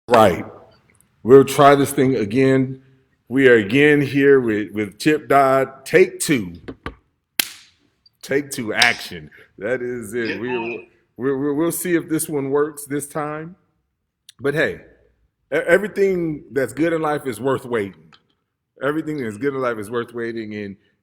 Right. We'll try this thing again. We are again here with Chip Dodd. Take two. Take two action. That is it. Good morning. We'll see if this one works this time. But hey, everything that's good in life is worth waiting. Everything that's good in life is worth waiting.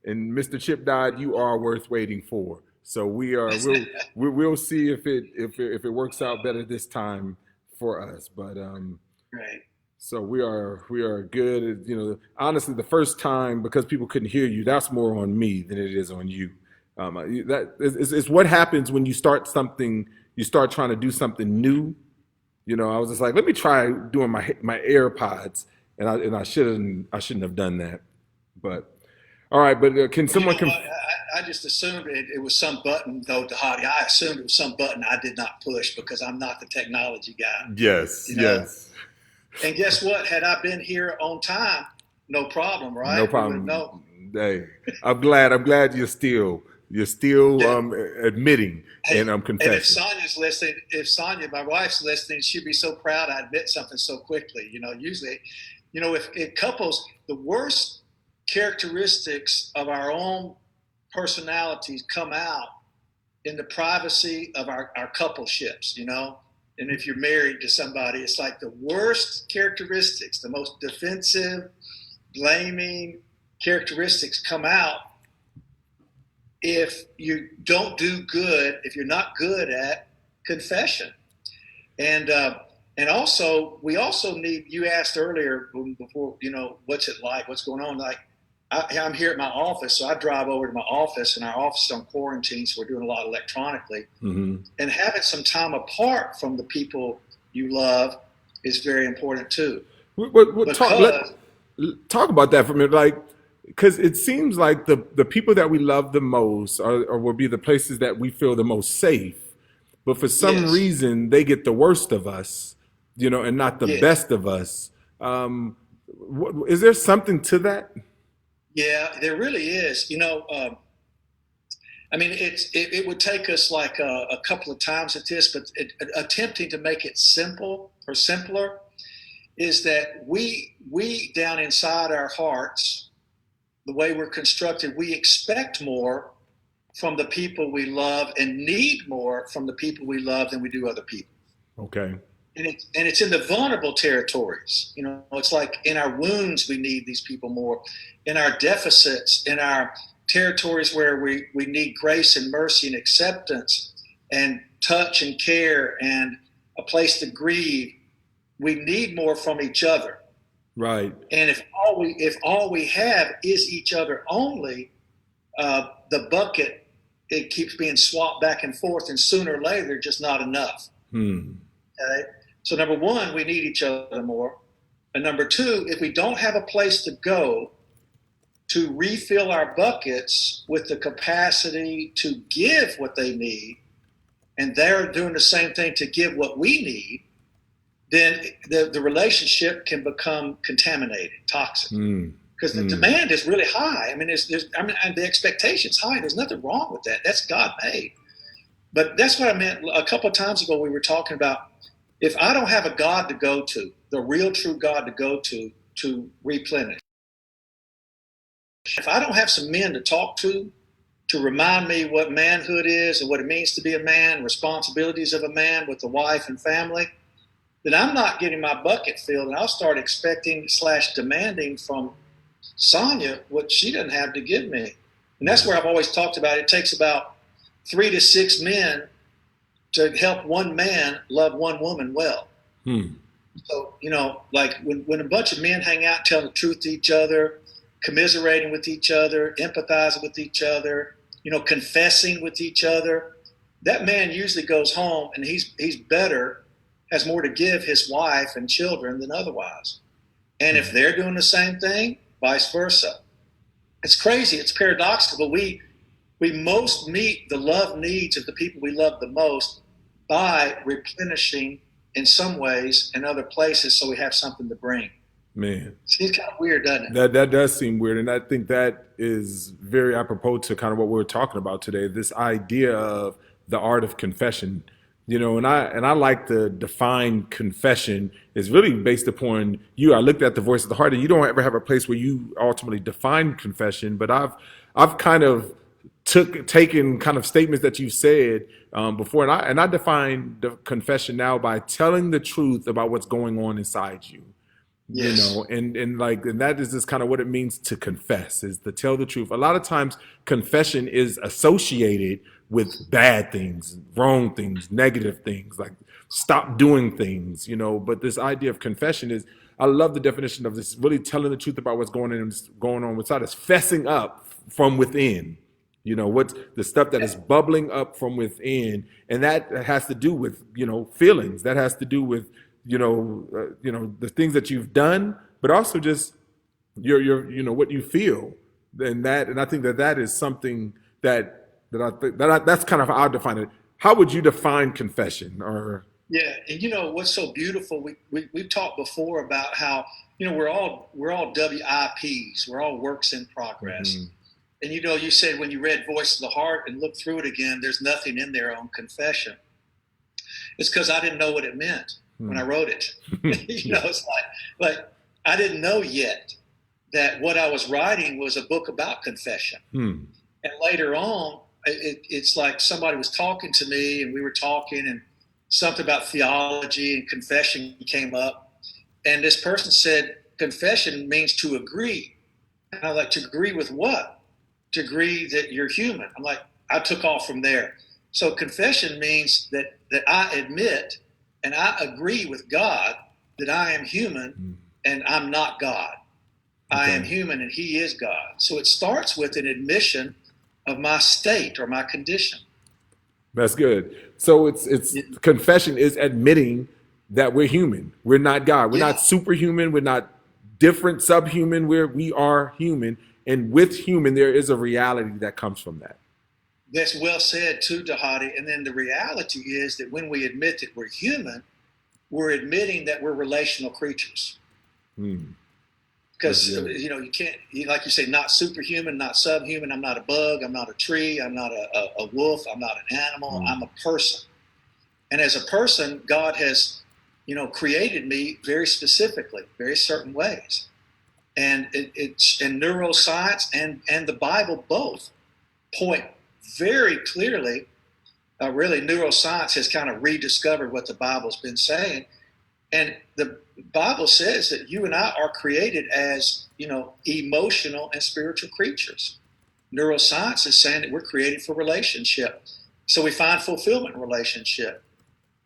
And Mr. Chip Dodd, you are worth waiting for. So we'll see if it works out better this time for us. But Right. so we are good. You know, honestly, the first time because people couldn't hear you, that's more on me than it is on you. That is what happens when you start something. You start trying to do something new. You know, I was just like, let me try doing my AirPods, and I shouldn't have done that. But all right, but can You someone know what? I just assumed it was some button, though, Dhati. I assumed it was some button I did not push because I'm not the technology guy, Yes, you know. yes, And guess what? Had I been here on time, no problem, no right? We would have problem. known. Hey, I'm glad you're still Yeah. admitting Hey, and and if confessing. Sonia's listening, if Sonia, my wife's listening, she'd be so proud I admit something so quickly. Usually, if couples, the worst characteristics of our own personalities come out in the privacy of our coupleships. And if you're married to somebody, it's like the worst characteristics, the most defensive, blaming characteristics come out if you don't do good, if you're not good at confession. And also, we also need. You asked earlier before, what's it like, what's going on. Like, I'm here at my office, so I drive over to my office, and our office is on quarantine, so we're doing a lot electronically. Hmm. And having some time apart from the people you love is very important too, Talk because talk about that for a minute, like because it seems like the people that we love the most are will be the places that we feel the most safe, but for some yes, reason they get the worst of us, and not the yes. best of us. Is there something to that? Yeah, there really is. I mean, it would take us like a couple of times at this, but attempting to make it simple or simpler is that we down inside our hearts, the way we're constructed, we expect more from the people we love and need more from the people we love than we do other people. Okay. And it's in the vulnerable territories. It's like in our wounds we need these people more, in our deficits, in our territories where we need grace and mercy and acceptance and touch and care and a place to grieve. We need more from each other. Right. And if all we have is each other only, the bucket, it keeps being swapped back and forth, and sooner or later, just not enough. Hmm. Okay? So number one, we need each other more. And number two, if we don't have a place to go to refill our buckets with the capacity to give what they need, and they're doing the same thing to give what we need, then the relationship can become contaminated, toxic. Hmm. Because the Hmm. demand is really high. I mean, the expectation's high. There's nothing wrong with that. That's God made. But that's what I meant a couple of times ago. We were talking about, if I don't have a God to go to, the real true God to go to replenish. If I don't have some men to talk to remind me what manhood is and what it means to be a man, responsibilities of a man with a wife and family, then I'm not getting my bucket filled, and I'll start expecting / demanding from Sonia what she doesn't have to give me. And that's where I've always talked about it takes about 3 to 6 men to help one man love one woman well. Hmm. So, like when a bunch of men hang out telling the truth to each other, commiserating with each other, empathizing with each other, confessing with each other, that man usually goes home and he's better, has more to give his wife and children than otherwise. And if they're doing the same thing, vice versa. It's crazy. It's paradoxical. But we most meet the love needs of the people we love the most by replenishing in some ways in other places, so we have something to bring. Man. Seems kind of weird, doesn't it? That does seem weird, and I think that is very apropos to kind of what we're talking about today. This idea of the art of confession, And I like to define confession is really based upon you. I looked at the voice of the heart, and you don't ever have a place where you ultimately define confession. But I've kind of taken kind of statements that you've said before, and I define the confession now by telling the truth about what's going on inside you. Yes. And that is just kind of what it means to confess, is to tell the truth. A lot of times confession is associated with bad things, wrong things, negative things, like stop doing things, but this idea of confession is, I love the definition of this, really telling the truth about what's going on inside us, fessing up from within, what's the stuff that is bubbling up from within. And that has to do with feelings, that has to do with the things that you've done, but also just your what you feel. And I think that is something that's kind of how I define it. How would you define confession? Or Yeah, and what's so beautiful? We've talked before about how we're all WIPs. We're all works in progress. Mhm. And you said when you read Voice of the Heart and looked through it again, there's nothing in there on confession. It's because I didn't know what it meant when I wrote it. It's like I didn't know yet that what I was writing was a book about confession. Hmm. And later on, it's like somebody was talking to me, and we were talking, and something about theology and confession came up. And this person said, confession means to agree. And I was like, to agree with what? To agree that you're human. I'm like, I took off from there. So confession means that I admit and I agree with God that I am human and I'm not God. I am human and he is God. So it starts with an admission of my state or my condition. That's good. So it's confession is admitting that we're human. We're not God. We're not superhuman. We're not different subhuman. We are human, and with human there is a reality that comes from that. That's well said too, Dhati. And then the reality is that when we admit that we're human, we're admitting that we're relational creatures. Because you can't, like you say, not superhuman, not subhuman. I'm not a bug. I'm not a tree. I'm not a wolf. I'm not an animal. I'm a person. And as a person, God has, created me very specifically, very certain ways. And it's in neuroscience and the Bible both point very clearly. Really, neuroscience has kind of rediscovered what the Bible's been saying. And the Bible says that you and I are created as, emotional and spiritual creatures. Neuroscience is saying that we're created for relationship. So we find fulfillment in relationship.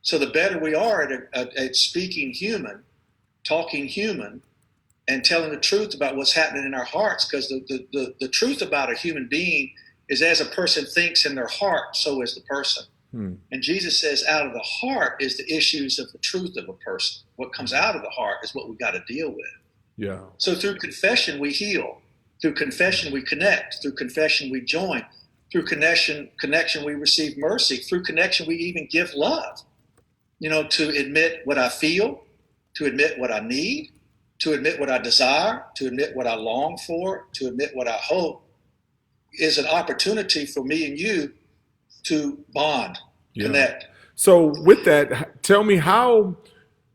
So the better we are at speaking human, talking human, and telling the truth about what's happening in our hearts, because the truth about a human being is, as a person thinks in their heart, so is the person. And Jesus says out of the heart is the issues of the truth of a person. What comes out of the heart is what we got to deal with. Yeah. So through confession, we heal. Through confession, we connect. Through confession, we join. Through connection, we receive mercy. Through connection, we even give love. To admit what I feel, to admit what I need, to admit what I desire, to admit what I long for, to admit what I hope, is an opportunity for me and you to bond, connect. So with that, tell me how,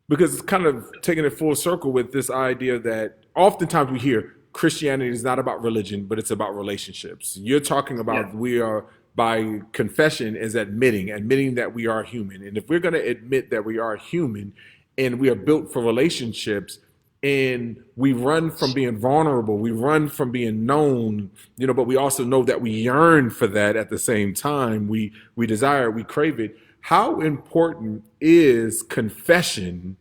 because it's kind of taking it full circle with this idea that oftentimes we hear Christianity is not about religion, but it's about relationships. You're talking about we are, by confession, is admitting that we are human. And if we're going to admit that we are human and we are built for relationships, and we run from being vulnerable, we run from being known, but we also know that we yearn for that at the same time. We desire it, we crave it. How important is confession?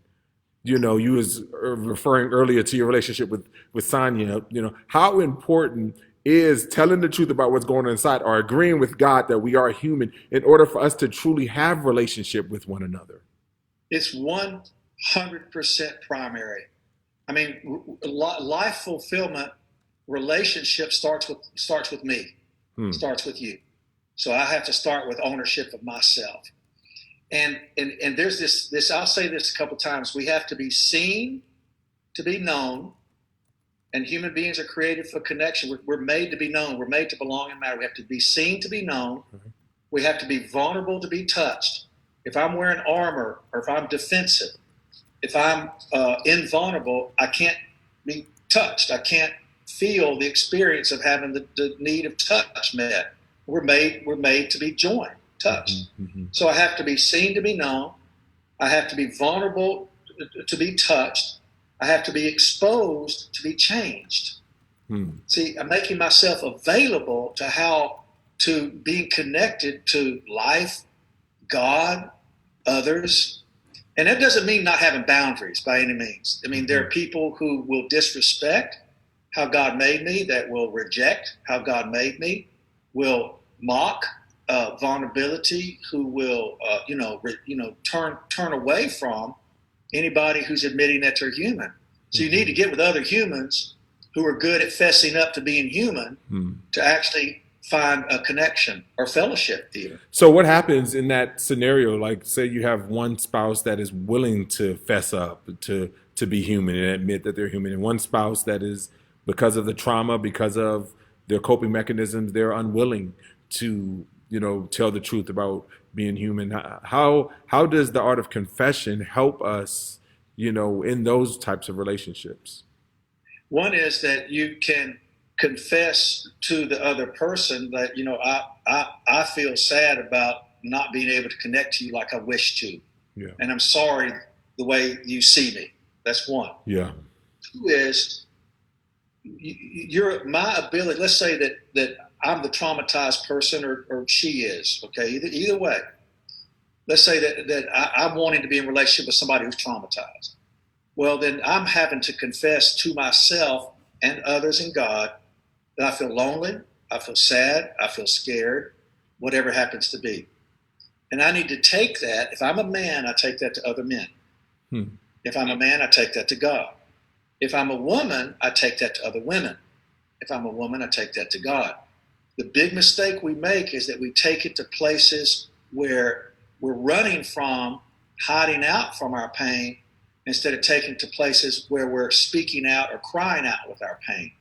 You was referring earlier to your relationship with Sonia. How important is telling the truth about what's going on inside, or agreeing with God that we are human, in order for us to truly have relationship with one another? It's 100% primary. I mean, life fulfillment, relationship starts with me, starts with you. So I have to start with ownership of myself. And there's this, I'll say this a couple times. We have to be seen to be known, and human beings are created for connection. We're made to be known. We're made to belong and matter. We have to be seen to be known. We have to be vulnerable to be touched. if I'm wearing armor, or if I'm defensive, if I'm invulnerable, I can't be touched. I can't feel the experience of having the need of touch met. We're made to be joined, touched. Mm-hmm. So I have to be seen to be known. I have to be vulnerable to be touched. I have to be exposed to be changed. See, I'm making myself available to being connected to life, God, others. And that doesn't mean not having boundaries by any means. I mean, there are people who will disrespect how God made me, that will reject how God made me, will mock vulnerability, who will, turn away from anybody who's admitting that they're human. So you need to get with other humans who are good at fessing up to being human to actually find a connection or fellowship even. So what happens in that scenario? Like, say you have one spouse that is willing to fess up, to be human and admit that they're human, and one spouse that is, because of the trauma, because of their coping mechanisms, they're unwilling to, tell the truth about being human. How does the art of confession help us, in those types of relationships? One is that you can confess to the other person that, I feel sad about not being able to connect to you like I wish to. Yeah. And I'm sorry the way you see me. That's one. Yeah. Two is my ability. Let's say that I'm the traumatized person, or she is. Okay, either way. Let's say that I'm wanting to be in a relationship with somebody who's traumatized. Well, then I'm having to confess to myself and others and God that I feel lonely, I feel sad, I feel scared, whatever happens to be. And I need to take that. If I'm a man, I take that to other men. If I'm a man, I take that to God. If I'm a woman, I take that to other women. If I'm a woman, I take that to God. The big mistake we make is that we take it to places where we're running from, hiding out from our pain, instead of taking to places where we're speaking out or crying out with our pain.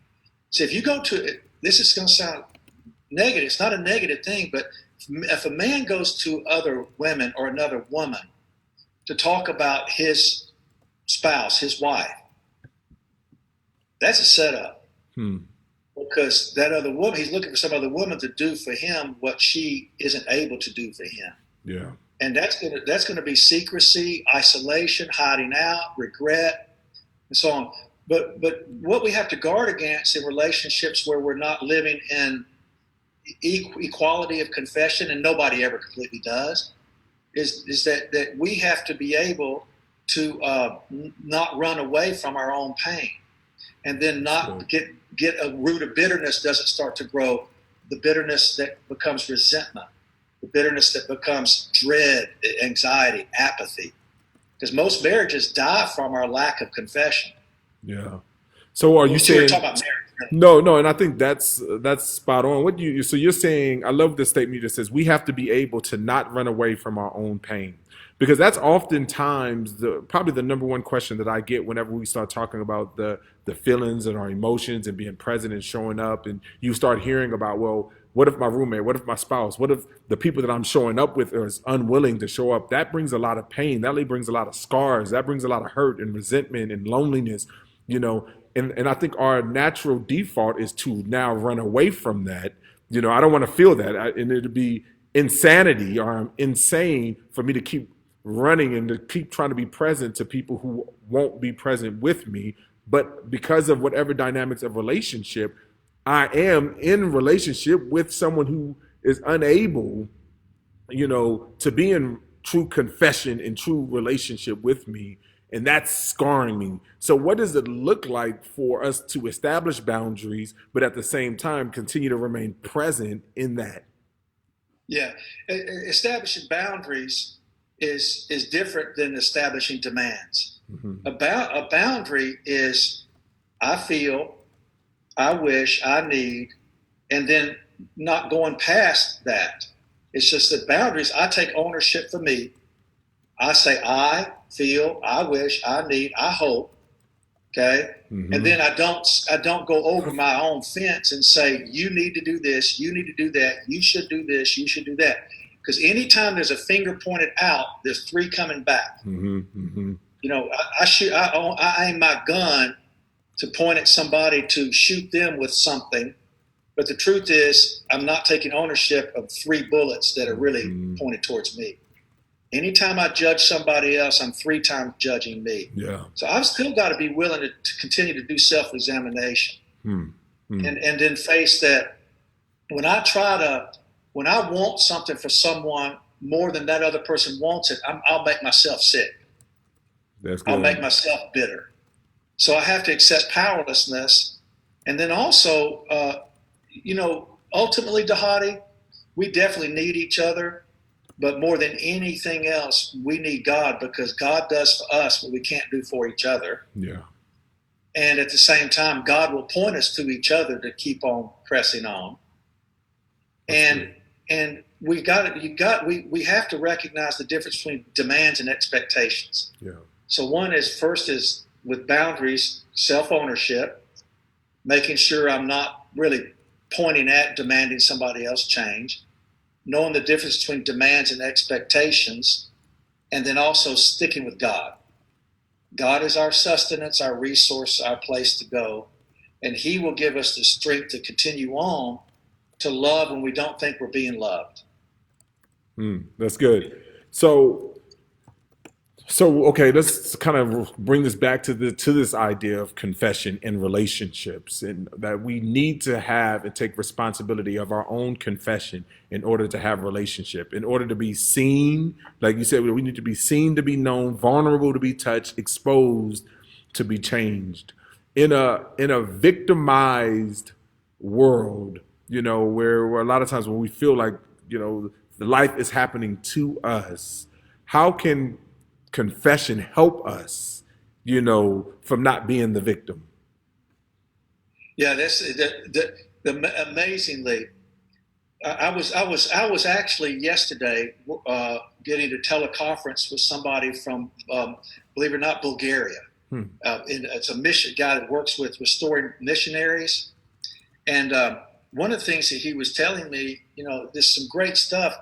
So if you go to, this is going to sound negative, it's not a negative thing, but if a man goes to other women or another woman to talk about his spouse, his wife, that's a setup. Because that other woman, he's looking for some other woman to do for him what she isn't able to do for him. Yeah. And that's gonna be secrecy, isolation, hiding out, regret, and so on. But what we have to guard against in relationships where we're not living in equality of confession, and nobody ever completely does, is that we have to be able to not run away from our own pain, and then not get a root of bitterness doesn't start to grow, the bitterness that becomes resentment, the bitterness that becomes dread, anxiety, apathy. Because most marriages die from our lack of confession. Yeah. So are you saying? We're talking about marriage. No, and I think that's spot on. So you're saying, I love the statement that says we have to be able to not run away from our own pain, because that's oftentimes probably the number one question that I get whenever we start talking about the feelings and our emotions and being present and showing up, and you start hearing about, well, what if my roommate, what if my spouse, what if the people that I'm showing up with are unwilling to show up? That brings a lot of pain. That brings a lot of scars. That brings a lot of hurt and resentment and loneliness, And I think our natural default is to now run away from that. I don't want to feel that. And it'd be insanity, or I'm insane for me to keep running and to keep trying to be present to people who won't be present with me. But because of whatever dynamics of relationship, I am in relationship with someone who is unable, to be in true confession and true relationship with me. And that's scarring me. So what does it look like for us to establish boundaries, but at the same time continue to remain present in that? Yeah. Establishing boundaries is different than establishing demands. A boundary is, I feel, I wish, I need, and then not going past that. It's just that boundaries, I take ownership for me. I say, I feel, I wish, I need, I hope. Okay. And then I don't go over my own fence and say, you need to do this, you need to do that, you should do this, you should do that. Because anytime there's a finger pointed out, there's three coming back. You know, I aim my gun to point at somebody to shoot them with something. But the truth is, I'm not taking ownership of three bullets that are really pointed towards me. Anytime I judge somebody else, I'm three times judging me. Yeah. So I've still got to be willing to continue to do self-examination and then face that when I want something for someone more than that other person wants it, I'll make myself sick. That's good. I'll make myself bitter. So I have to accept powerlessness. And then also, you know, ultimately, Dhati, we definitely need each other. But more than anything else, we need God, because God does for us what we can't do for each other. Yeah. And at the same time, God will point us to each other to keep on pressing on. And we have to recognize the difference between demands and expectations. Yeah. So one is, first is with boundaries, self-ownership, making sure I'm not really pointing at demanding somebody else change, knowing the difference between demands and expectations, and then also sticking with God. God is our sustenance, our resource, our place to go, and he will give us the strength to continue on to love when we don't think we're being loved. That's good. So okay, let's kind of bring this back to this idea of confession in relationships, and that we need to have and take responsibility of our own confession in order to have a relationship, in order to be seen. Like you said, we need to be seen to be known, vulnerable to be touched, exposed to be changed. In a victimized world, you know, where a lot of times when we feel like, you know, the life is happening to us, how can confession help us, you know, from not being the victim? Yeah, that's amazingly. I was actually yesterday getting a teleconference with somebody from, believe it or not, Bulgaria. It's a mission guy that works with restoring missionaries, and one of the things that he was telling me, you know, there's some great stuff,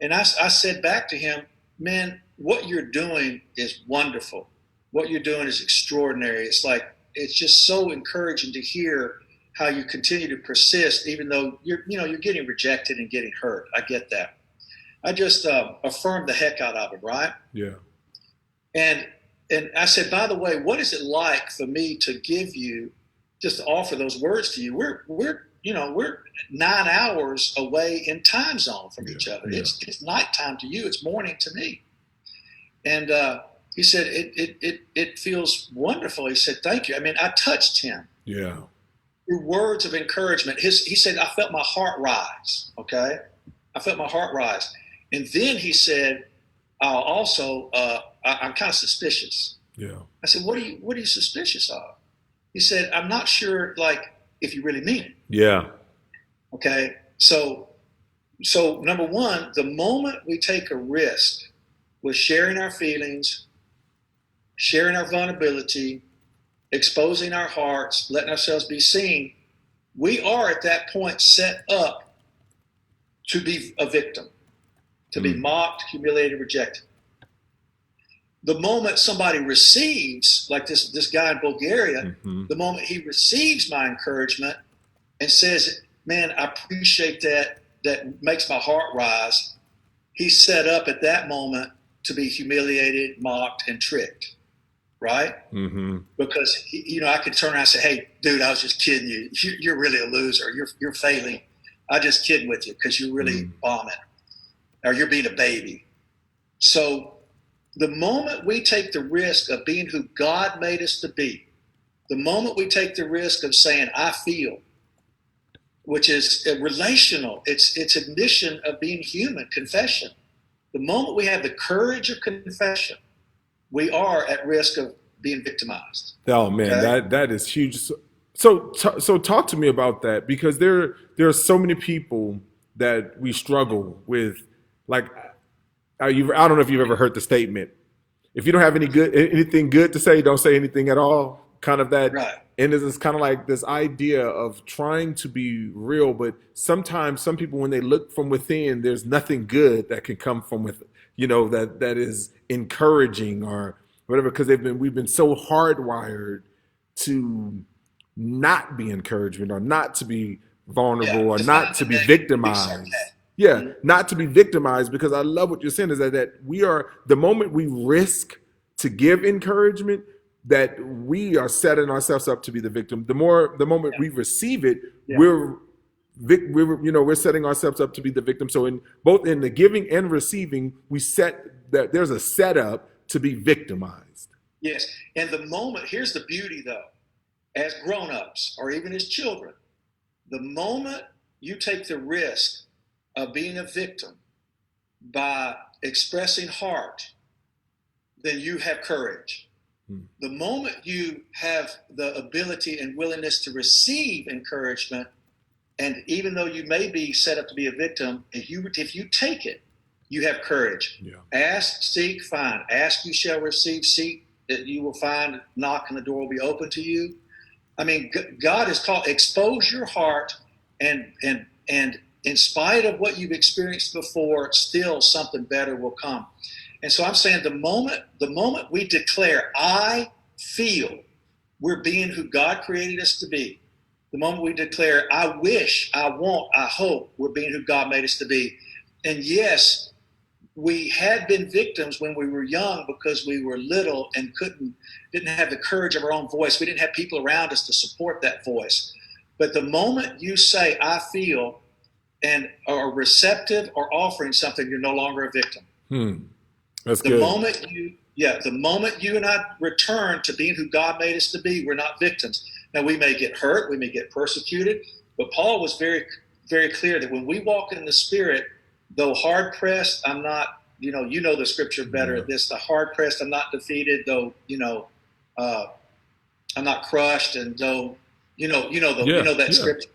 and I said back to him, man, what you're doing is wonderful. What you're doing is extraordinary. It's just so encouraging to hear how you continue to persist, even though you're getting rejected and getting hurt. I get that. I just affirmed the heck out of it, right? Yeah. And I said, by the way, what is it like for me to give you, just to offer those words to you? We're 9 hours away in time zone from each other. Yeah. It's nighttime to you. It's morning to me. And he said, it feels wonderful. He said, thank you. I mean, I touched him. Yeah. Through words of encouragement. He said, I felt my heart rise. Okay. I felt my heart rise. And then he said, I'm kind of suspicious. Yeah. I said, what are you suspicious of? He said, I'm not sure, like, if you really mean it. Yeah. Okay. So number one, the moment we take a risk with sharing our feelings, sharing our vulnerability, exposing our hearts, letting ourselves be seen, we are at that point set up to be a victim, to be mocked, humiliated, rejected. The moment somebody receives, like this guy in Bulgaria, the moment he receives my encouragement and says, man, I appreciate that makes my heart rise, he's set up at that moment to be humiliated, mocked, and tricked, right? Because I could turn around and say, "Hey, dude, I was just kidding you. You're really a loser. You're failing. I just kidding with you because you're really bombing, or you're being a baby." So the moment we take the risk of being who God made us to be, the moment we take the risk of saying, "I feel," which is relational, it's admission of being human, confession. The moment we have the courage of confession, we are at risk of being victimized. Oh man, okay? that is huge. So talk to me about that, because there are so many people that we struggle with. Like, I don't know if you've ever heard the statement: if you don't have anything good to say, don't say anything at all. kind of that. Right. And it's kind of like this idea of trying to be real, but sometimes some people, when they look from within, there's nothing good that can come from with, that is encouraging or whatever, because we've been so hardwired to not be encouragement or not to be vulnerable Yeah. or To not find to the be negative, to be victimized. sarcastic. Yeah, Mhm. not to be victimized, because I love what you're saying is that we are, the moment we risk to give encouragement, that we are setting ourselves up to be the victim. The moment Yeah. we receive it, Yeah. we're setting ourselves up to be the victim. So in both in the giving and receiving, we set that there's a setup to be victimized. Yes. And the moment, here's the beauty though, as grown-ups or even as children, the moment you take the risk of being a victim by expressing heart, then you have courage. The moment you have the ability and willingness to receive encouragement, and even though you may be set up to be a victim, if you take it, you have courage. Yeah. Ask, seek, find. Ask, you shall receive. Seek, that you will find. Knock, and the door will be open to you. I mean, God is called, expose your heart, and in spite of what you've experienced before, still something better will come. And so I'm saying the moment we declare, I feel, we're being who God created us to be. The moment we declare, I wish, I want, I hope, we're being who God made us to be. And yes, we had been victims when we were young because we were little and didn't have the courage of our own voice. We didn't have people around us to support that voice. But the moment you say, I feel, and are receptive or offering something, you're no longer a victim. That's The good. the moment you and I return to being who God made us to be, we're not victims. Now, we may get hurt, we may get persecuted, but Paul was very, very clear that when we walk in the Spirit, though hard pressed, I'm not, you know the scripture better at this, the hard pressed, I'm not defeated, though, I'm not crushed, and though, that scripture,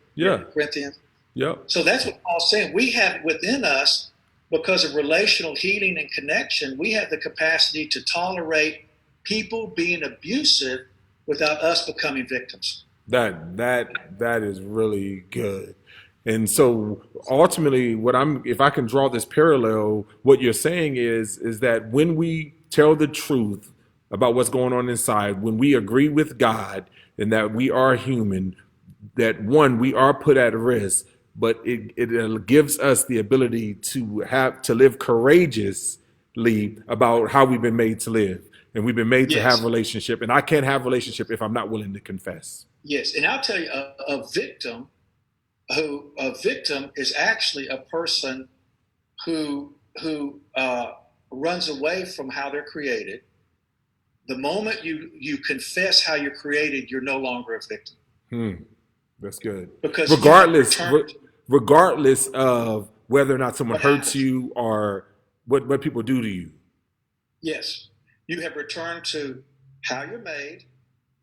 Corinthians. Yeah. So that's what Paul's saying. We have within us, because of relational healing and connection, we have the capacity to tolerate people being abusive without us becoming victims. That is really good. And so ultimately, if I can draw this parallel, what you're saying is that when we tell the truth about what's going on inside, when we agree with God and that we are human, that one, we are put at risk, but it gives us the ability to live courageously about how we've been made to live. And we've been made to have relationship. And I can't have relationship if I'm not willing to confess. Yes. And I'll tell you, a victim is actually a person who runs away from how they're created. The moment you confess how you're created, you're no longer a victim. That's good. Because regardless of whether or not someone hurts you or what people do to you. Yes. You have returned to how you're made.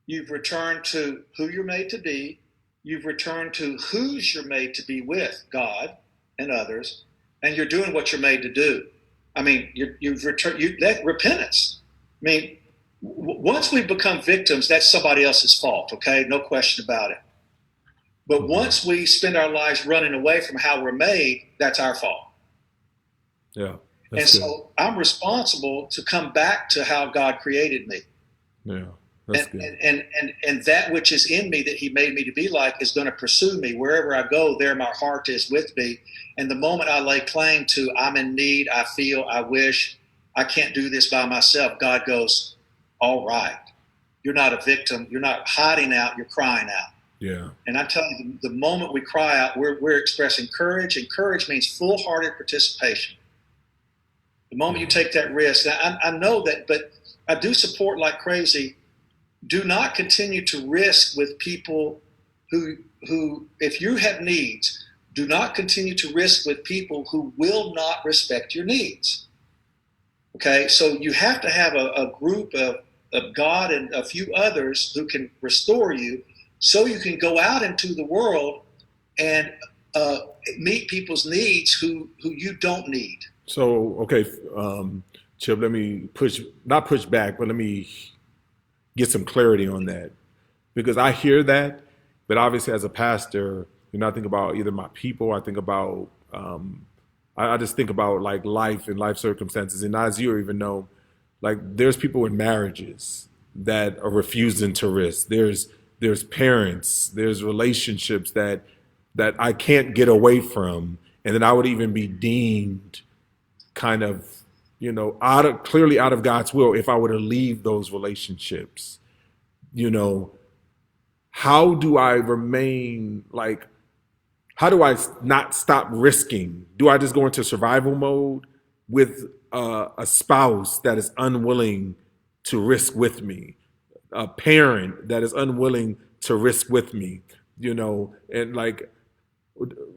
You've returned to who you're made to be. You've returned to whose you're made to be with, God and others, and you're doing what you're made to do. I mean, you've returned. That repentance. I mean, once we become victims, that's somebody else's fault. Okay, no question about it. But once we spend our lives running away from how we're made, that's our fault. Yeah. And so I'm responsible to come back to how God created me. Yeah. That's good. And that which is in me that he made me to be like is going to pursue me. Wherever I go, there my heart is with me. And the moment I lay claim to I'm in need, I feel, I wish, I can't do this by myself, God goes, all right. You're not a victim. You're not hiding out. You're crying out. Yeah. And I'm telling you, the moment we cry out, we're expressing courage, and courage means full-hearted participation. The moment you take that risk, I know that, but I do support like crazy. Do not continue to risk with people who, if you have needs, do not continue to risk with people who will not respect your needs. Okay, so you have to have a group of God and a few others who can restore you, so you can go out into the world and meet people's needs who you don't need. So, okay, Chip, let me not push back, but let me get some clarity on that. because I hear that, but obviously as a pastor, I think about either my people, I think about, I just think about like life and life circumstances. And as you even know, like there's people in marriages that are refusing to risk. There's parents, there's relationships that I can't get away from, and then I would even be deemed kind of, clearly out of God's will if I were to leave those relationships. You know, how do I remain like? How do I not stop risking? Do I just go into survival mode with a spouse that is unwilling to risk with me, a parent that is unwilling to risk with me, and like,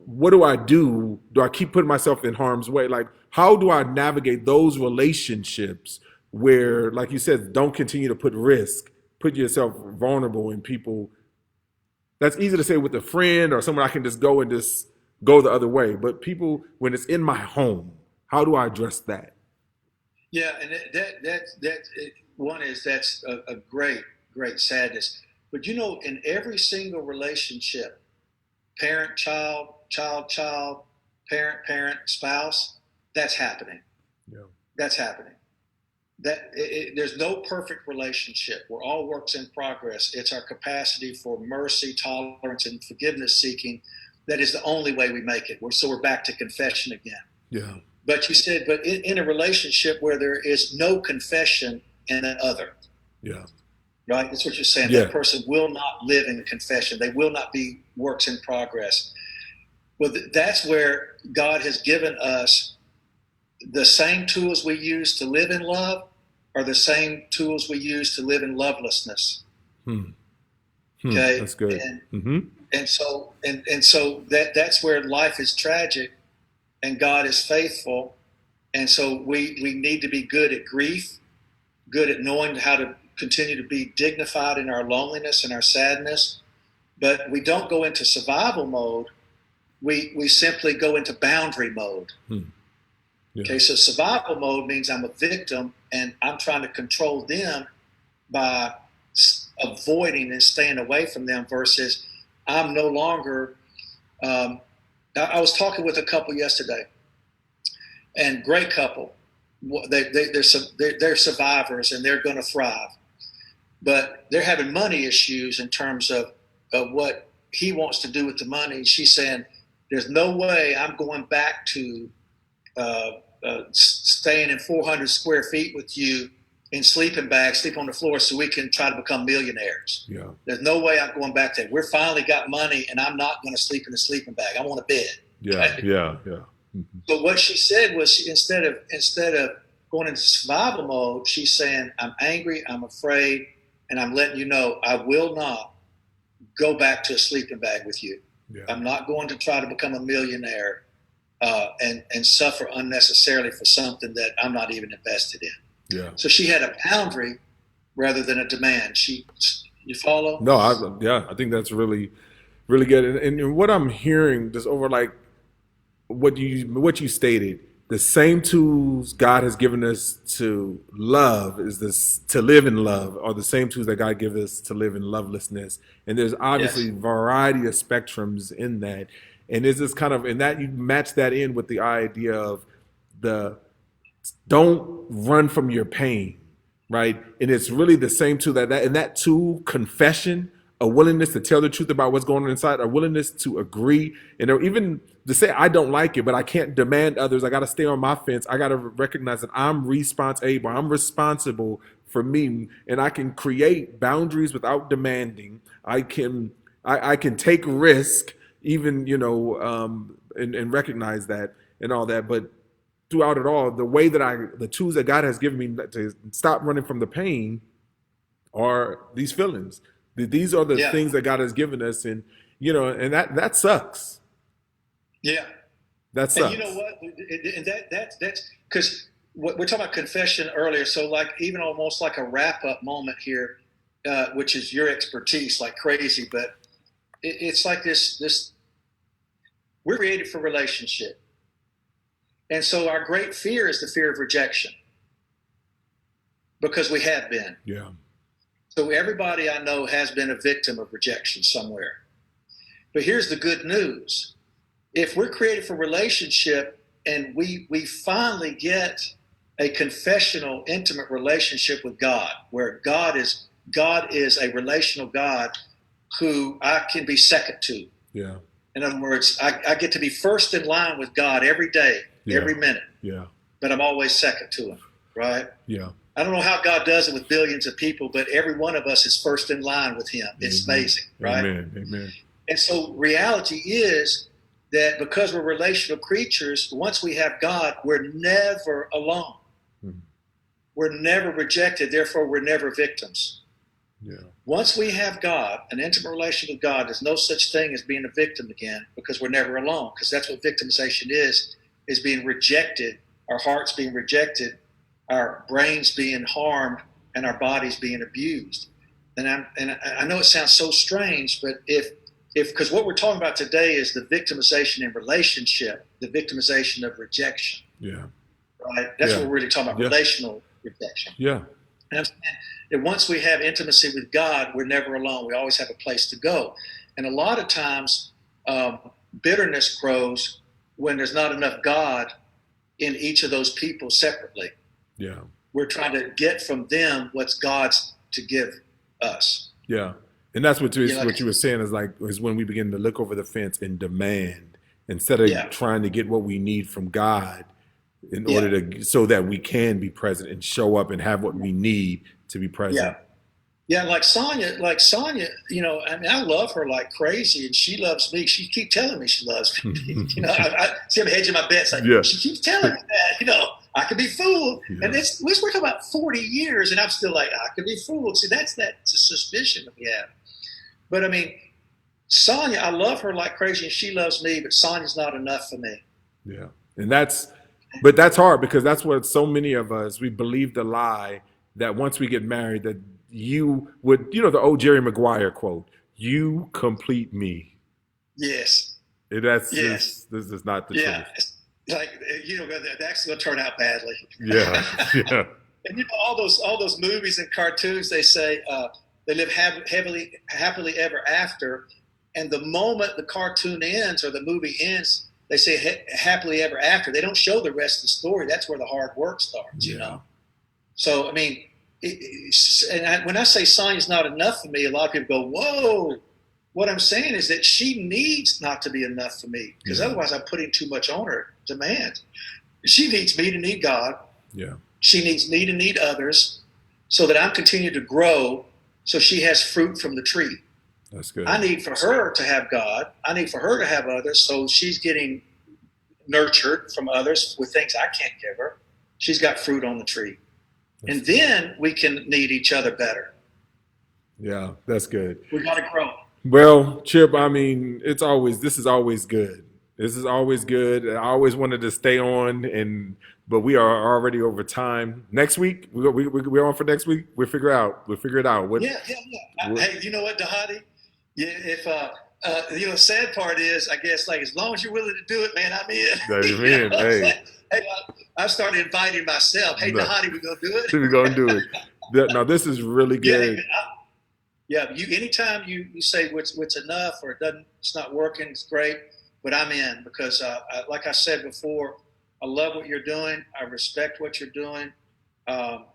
what do I do? Do I keep putting myself in harm's way? Like, how do I navigate those relationships where, like you said, don't continue to put yourself vulnerable in people? That's easy to say with a friend or someone I can just go and just go the other way. But people, when it's in my home, how do I address that? Yeah, and one is that's a great sadness. But in every single relationship, parent, child, child, child, parent, parent, spouse, that's happening. Yeah. That's happening. There's no perfect relationship. We're all works in progress. It's our capacity for mercy, tolerance, and forgiveness seeking that is the only way we make it. So we're back to confession again. Yeah. But you said, but in a relationship where there is no confession in the other. Yeah. Right? That's what you're saying. Yeah. That person will not live in confession. They will not be works in progress. Well, that's where God has given us the same tools we use to live in love are the same tools we use to live in lovelessness. Okay. That's good. And so that's where life is tragic and God is faithful. And so we need to be good at grief, good at knowing how to continue to be dignified in our loneliness and our sadness. But we don't go into survival mode. We simply go into boundary mode. Yeah. Okay, so survival mode means I'm a victim and I'm trying to control them by avoiding and staying away from them versus I'm no longer. I was talking with a couple yesterday, and great couple. They're survivors and they're going to thrive, but they're having money issues in terms of what he wants to do with the money. She's saying, "There's no way I'm going back to." Staying in 400 square feet with you in sleeping bags, sleep on the floor so we can try to become millionaires. Yeah. There's no way I'm going back there. We're finally got money and I'm not going to sleep in a sleeping bag. I want a bed. Yeah. Right? Yeah. But what she said was instead of going into survival mode, she's saying, I'm angry, I'm afraid, and I'm letting you know I will not go back to a sleeping bag with you. Yeah. I'm not going to try to become a millionaire. And suffer unnecessarily for something that I'm not even invested in. Yeah. So she had a boundary rather than a demand. You follow? No, I think that's really, really good. And what I'm hearing just over like what you stated, the same tools God has given us to love to live in love are the same tools that God gives us to live in lovelessness. And there's obviously variety of spectrums in that. And is this kind of, and that you match that in with the idea of don't run from your pain, right? And it's really the same tool that tool, confession, a willingness to tell the truth about what's going on inside, a willingness to agree, and even to say, I don't like it, but I can't demand others. I got to stay on my fence. I got to recognize that I'm responsible for me, and I can create boundaries without demanding. I can take risk, even, and recognize that and all that. But throughout it all, the tools that God has given me to stop running from the pain are these feelings. These are the things that God has given us. And, and that sucks. Yeah. That sucks. And you know what? And that's because we're talking about confession earlier. So like even almost like a wrap up moment here, which is your expertise like crazy, but it's like this, we're created for relationship. And so our great fear is the fear of rejection because we have been. Yeah. So everybody I know has been a victim of rejection somewhere. But here's the good news. If we're created for relationship and we finally get a confessional, intimate relationship with God, where God is a relational God who I can be second to. Yeah. In other words, I get to be first in line with God every day, every minute. Yeah. But I'm always second to him, right? Yeah. I don't know how God does it with billions of people, but every one of us is first in line with him. It's amazing, right? Amen. Amen. And so reality is that because we're relational creatures, once we have God, we're never alone. Mm-hmm. We're never rejected. Therefore, we're never victims. Yeah. Once we have God, an intimate relationship with God, there's no such thing as being a victim again, because we're never alone. Because that's what victimization is being rejected, our hearts being rejected, our brains being harmed, and our bodies being abused. And I know it sounds so strange, but because what we're talking about today is the victimization in relationship, the victimization of rejection. Yeah. Right? That's what we're really talking about, relational rejection. Yeah. And I'm saying that once we have intimacy with God, we're never alone. We always have a place to go. And a lot of times, bitterness grows when there's not enough God in each of those people separately. Yeah. We're trying to get from them what's God's to give us. Yeah. And that's what you were saying is when we begin to look over the fence and demand instead of trying to get what we need from God in order to, so that we can be present and show up and have what we need to be present. Yeah, like Sonia, you know, I mean, I love her like crazy, and she loves me. She keeps telling me she loves me. You know, I see him hedging my bets. Like, she keeps telling me that, you know, I could be fooled. Yeah. And we're talking about 40 years, and I'm still like, I could be fooled. See, that's a suspicion that we have. But I mean, Sonia, I love her like crazy, and she loves me, but Sonia's not enough for me. Yeah, and that's hard because that's what so many of us, we believe the lie that once we get married that you would, you know, the old Jerry Maguire quote, "You complete me." Yes. This is not the truth. It's like, you know, that's going to turn out badly. Yeah, yeah. And you know, all those movies and cartoons, they say they live happily ever after, and the moment the cartoon ends or the movie ends, they say happily ever after. They don't show the rest of the story. That's where the hard work starts. You know. So I mean. When I say Sonia's not enough for me, a lot of people go, whoa. What I'm saying is that she needs not to be enough for me, because otherwise I'm putting too much on her demands. She needs me to need God. Yeah. She needs me to need others so that I'm continuing to grow so she has fruit from the tree. That's good. I need for her to have God. I need for her to have others, so she's getting nurtured from others with things I can't give her. She's got fruit on the tree. And then we can need each other better. Yeah, that's good. We got to grow. Well, Chip, I mean, this is always good. This is always good. I always wanted to stay on, but we are already over time. Next week, we're on for next week. We'll figure it out. Hey, you know what, Dhati? Yeah, if you know, sad part is, I guess, like, as long as you're willing to do it, man, I'm in. Amen. Hey. Hey, I started inviting myself. Hey, Dhati, we gonna do it. We're gonna do it. Now, this is really good. Anytime you say what's enough or it's not working, it's great. But I'm in because, like I said before, I love what you're doing. I respect what you're doing. I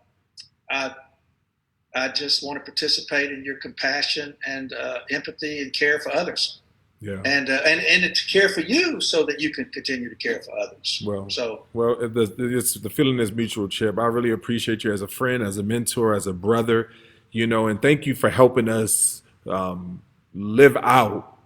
just want to participate in your compassion and empathy and care for others. Yeah. And to care for you so that you can continue to care for others. The feeling is mutual, Chip. I really appreciate you as a friend, as a mentor, as a brother, you know, and thank you for helping us live out,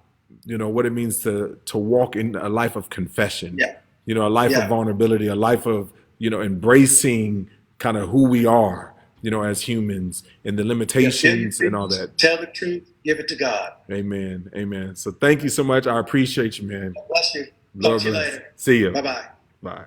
you know, what it means to walk in a life of confession. Yeah. You know, a life of vulnerability, a life of, you know, embracing kind of who we are, you know, as humans and the limitations and all that. Tell the truth, give it to God. Amen. Amen. So thank you so much. I appreciate you, man. God bless you. Talk to you later. See you. Bye-bye. Bye.